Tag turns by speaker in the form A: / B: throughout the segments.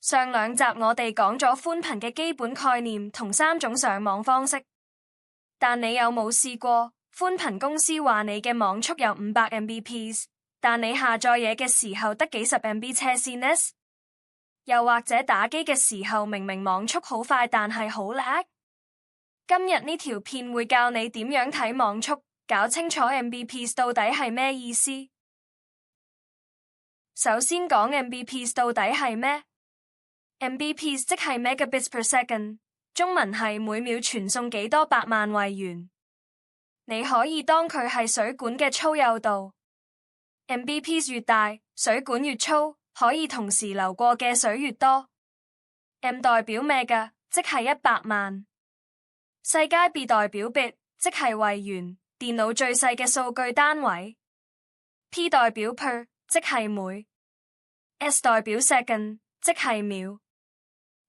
A: 上兩集我哋講咗寬頻嘅基本概念同3種上網方式，但你有冇試過寬頻公司話你嘅網速有500 Mbps， 但你下載嘢嘅時候得幾十 MB 車線呢？又或者打機嘅時候明明網速好快但係好 lag？ 今日呢條片會教你點樣睇網速，搞清楚 Mbps 到底係咩意思。首先講 Mbps 到底係咩？Mbps 即係 megabits per second， 中文係每秒傳送幾多百萬位元。你可以當佢係水管嘅粗幼度。Mbps 越大，水管越粗，可以同時流過嘅水越多。M 代表 mega， 即係100萬。細階 B 代表 bit， 即係位元，電腦最細嘅數據單位。P 代表 per， 即係每。S 代表 second， 即係秒。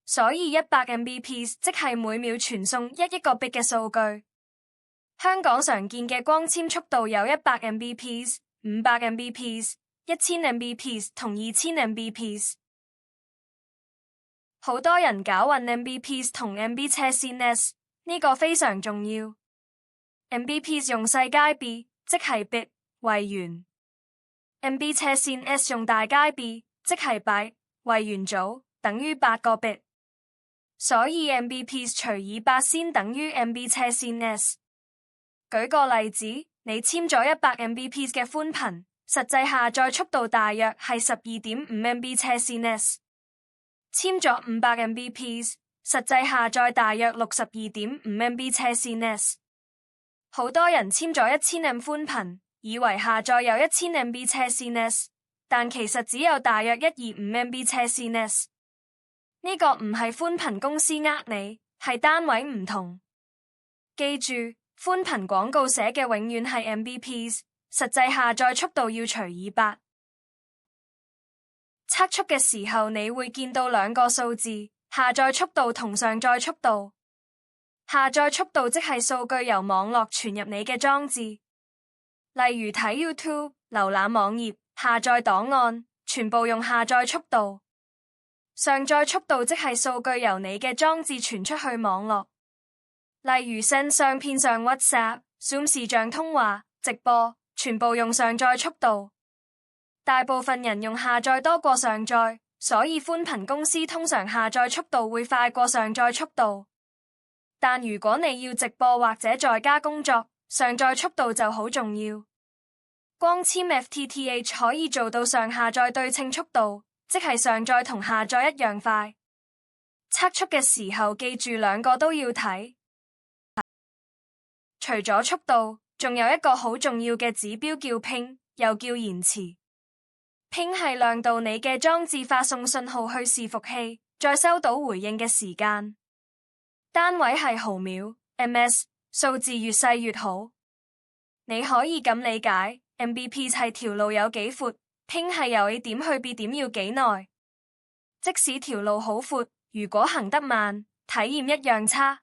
A: 所以100 Mbps 即係每秒傳送1億個 bit 嘅數據。香港常見嘅光纖速度有100 Mbps、500 Mbps、1000 Mbps 同2000 Mbps。好多人搞混 Mbps 同 MB 車線 S， 呢個非常重要。Mbps 用細階 B， 即係 bit 位元。MB 車線 S 用大階 B， 即係 byte 位元組，等於8個 bit。所以 Mbps 除以8先等於 MB 車線 S。舉個例子，你簽咗100 Mbps 嘅寬頻，實際下載速度大約係 12.5 MB 車線 S。簽咗500 Mbps， 實際下載大約 62.5 MB 車線 S。好多人簽咗1000 M 寬頻，以為下載有1000 MB 車線 S， 但其實只有大約125 MB 車線 S。呢個唔係寬頻公司呃你，係單位唔同。記住，寬頻廣告寫嘅永遠係 Mbps， 實際下載速度要除以8。測速嘅時候你會見到兩個數字，下載速度同上載速度。下載速度即係數據由網絡傳入你嘅裝置，例如睇 YouTube、瀏覽網頁、下載檔案，全部用下載速度。上載速度即係數據由你嘅裝置傳出去網絡，例如 send 相片上 WhatsApp、Zoom 視像通話、直播，全部用上載速度。大部分人用下載多過上載，所以寬頻公司通常下載速度會快過上載速度。但如果你要直播或者在家工作，上載速度就好重要。光纖 FTTH 可以做到上下載對稱速度，即係上載同下載一樣快。測速嘅時候記住兩個都要睇。除咗速度，仲有一個好重要嘅指標叫 ping， 又叫延遲。ping 係量度你嘅裝置發送信號去伺服器，再收到回應嘅時間。單位係毫秒 ms， 數字越細越好。你可以咁理解 ，Mbps 係條路有幾闊，ping 係由 A 點去 B 點要幾耐。即使條路好闊，如果行得慢，體驗一樣差。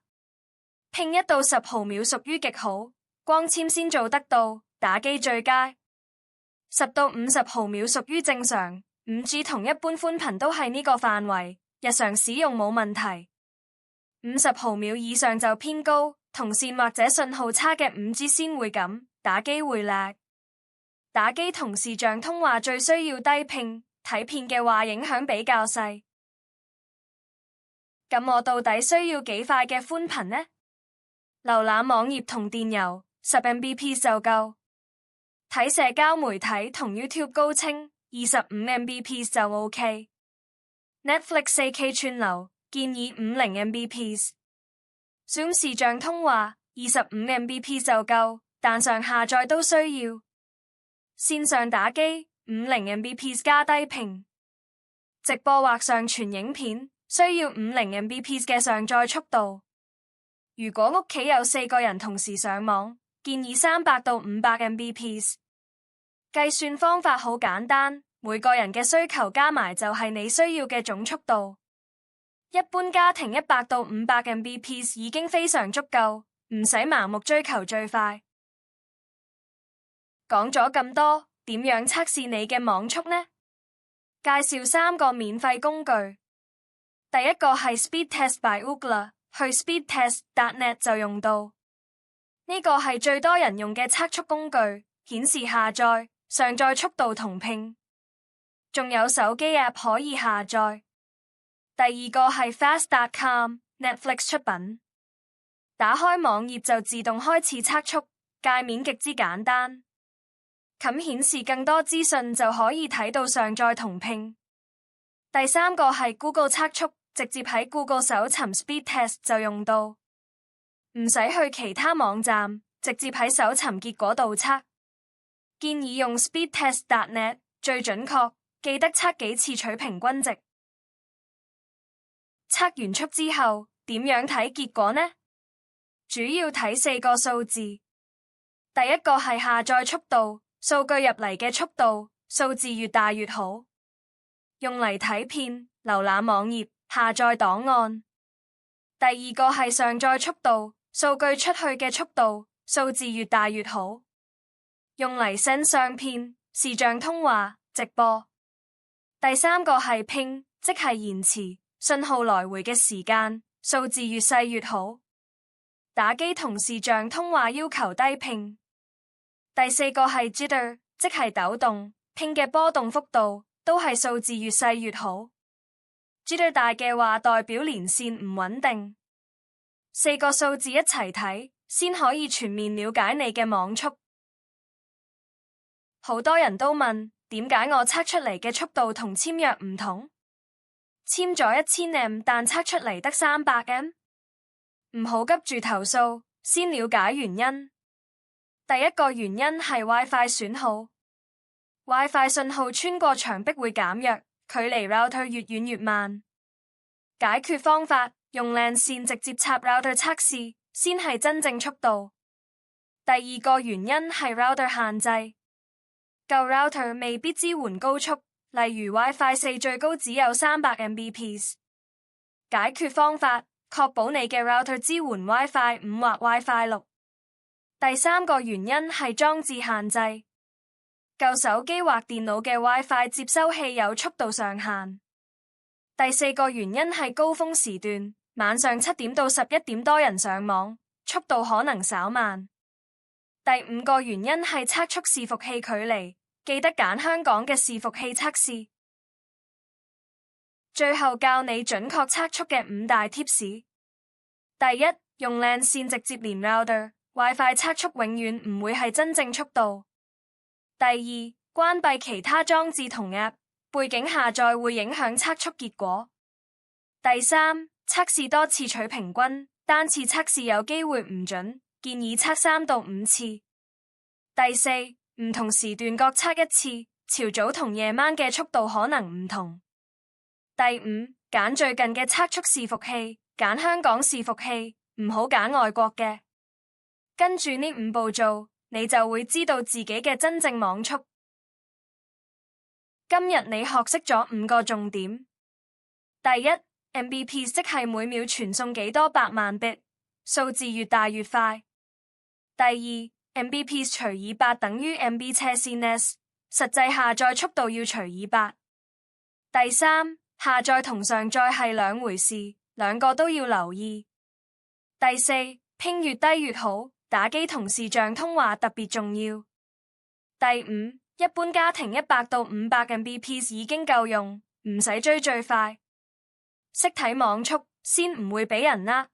A: ping 1到10毫秒屬於極好，光纖先做得到，打機最佳。10到50毫秒屬於正常，5G 同一般寬頻都係呢個範圍，日常使用冇問題。50毫秒以上就偏高，同線或者信號差嘅 5G 先會咁，打機會 lag。打機同視像通話最需要低 ping， 睇片嘅話影響比較細。咁我到底需要幾快嘅寬頻呢？瀏覽網頁同電郵10 Mbps 就夠。睇社交媒體同 YouTube 高清25 Mbps 就 OK。Netflix 4K 串流建議50 Mbps。Zoom 視像通話25 Mbps 就夠，但上下載都需要。線上打機50 Mbps 加低屏。直播或上傳影片需要50 Mbps 嘅上載速度。如果屋企有4個人同時上網，建議300到500 Mbps。計算方法好簡單，每個人嘅需求加埋就係你需要嘅總速度。一般家庭100到500 Mbps 已經非常足夠，唔使盲目追求最快。講咗咁多，點樣測試你嘅網速呢？介紹3個免費工具。第一個係 Speedtest by Ookla， 去 speedtest.net 就用到。呢個係最多人用嘅測速工具，顯示下載、上載速度同拼，仲有手機 App 可以下載。第二個係 Fast.com， Netflix 出品，打開網頁就自動開始測速，界面極之簡單，冚顯示更多資訊就可以睇到上載同拼。第三個係 Google 測速，直接喺 Google 搜尋 Speedtest 就用到，唔使去其他網站，直接喺搜尋結果度測。建議用 Speedtest.net 最準確，記得測幾次取平均值。測完速之後，點樣睇結果呢？主要睇4個數字。第一個係下載速度，數據入嚟嘅速度，數字越大越好，用嚟睇片、瀏覽網頁、下載檔案。第二個係上載速度，數據出去嘅速度，數字越大越好，用嚟 send 相片、視像通話、直播。第三個係拼，即係延遲，信號來回嘅時間，數字越細越好，打機同視像通話要求低拼。第四個係 jitter， 即係抖動，拼嘅波動幅度，都係數字越細越好。jitter 大嘅話代表連線唔穩定。4個數字一齊睇，先可以全面了解你嘅網速。好多人都問，點解我測出嚟嘅速度同簽約唔同？簽咗1000M，但測出嚟得300M？唔好急住投訴，先了解原因。第一個原因係 WiFi 損耗。WiFi 信號穿過牆壁會減弱，距離 router 越遠越慢。解決方法，用 LAN 線直接插 router 測試，先係真正速度。第二個原因係 router 限制，舊 router 未必支援高速，例如 WiFi 4最高只有300Mbps。解決方法，確保你嘅 router 支援 WiFi 5或 WiFi 6。第三個原因係裝置限制，舊手機或電腦嘅 WiFi 接收器有速度上限。第四個原因係高峰時段，晚上7點到11點多人上網，速度可能稍慢。第五個原因係測速伺服器距離，記得揀香港嘅伺服器測試。最後教你準確測速嘅5大 tips。第一，用 LAN 線直接連 router。WiFi 測速永遠唔會係真正速度。第二，關閉其他裝置同 App， 背景下載會影響測速結果。第三，測試多次取平均，單次測試有機會唔準，建議測3到5次。第四，唔同時段各測一次，朝早同夜晚嘅速度可能唔同。第五，揀最近嘅測速伺服器，揀香港伺服器，唔好揀外國嘅。跟住呢5步做，你就會知道自己嘅真正網速。今日你學識咗5個重點。第一， Mbps 即係每秒傳送幾多百萬 bit， 數字越大越快。第二， Mbps 除以8等於 MB 斜線 S， 實際下載速度要除以8。第三，下載同上載係兩回事，兩個都要留意。第四，拼越低越好，打機同視像通話特別重要。第五，一般家庭100到500Mbps 已經夠用，唔使追最快。識睇網速，先唔會俾人呃。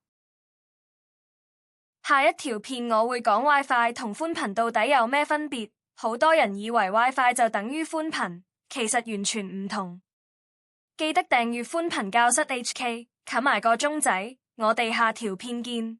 A: 下一條片我會講 WiFi 同寬頻到底有咩分別。好多人以為 WiFi 就等於寬頻，其實完全唔同。記得訂閱寬頻教室 HK， 冚埋個鐘仔，我哋下條片見。